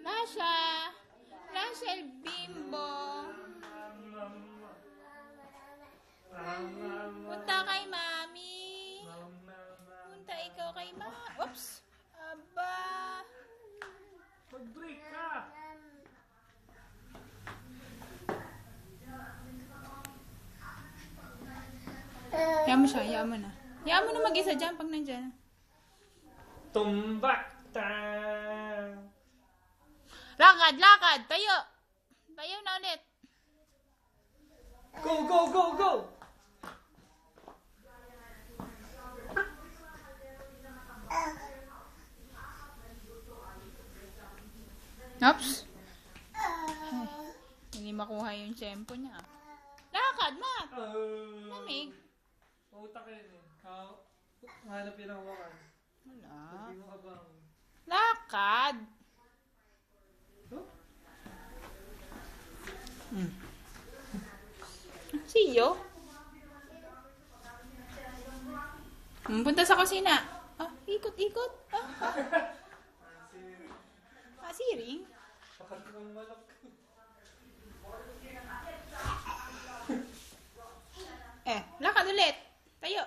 Lasha! Rachel Bimbo! Punta kay Mami! Punta ikaw kay Mami! Oops! Aba! Mag-break ka! Hayaan mo siya, hayaan mo na. Hayaan mo na mag-isa dyan pag nandyan. Tumba! Ta! Lakad, lakad! Tayo! Tayo na ulit! Go, go, go, go! Oops! Ay, hindi makuha yung tempo niya. Lakad, Matt! Lamig. Pautak yun eh. Hanap yun ang wakan. Wala. Hindi mo abang. Lakad! Huh? Siyo? Punta sa kusina. Ah, ikot-ikot. Siring. Pakat ng malak. Lakad ulit. Tayo.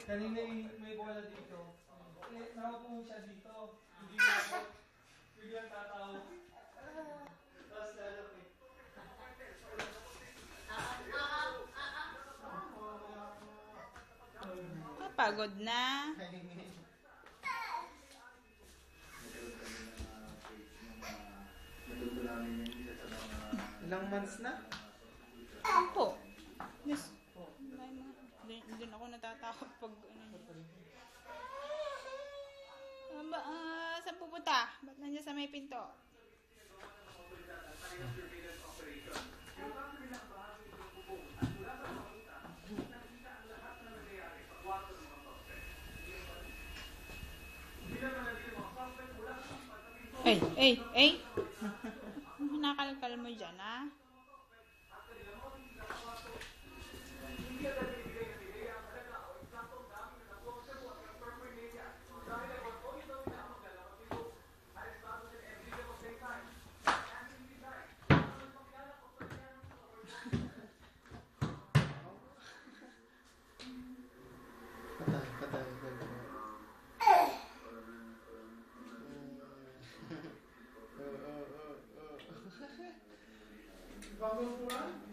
Kanina may bola dito. Nakapungo siya dito. Hindi mo biglang tatawa. Tapos lalapit. Pagod na. Ilang months na? Po. Yes. Doon ako natatakot pag saan pupunta? Ba't nandiyan sa may pinto? Ay! Nakalkal mo dyan, ha? Patay. Bagong puwan?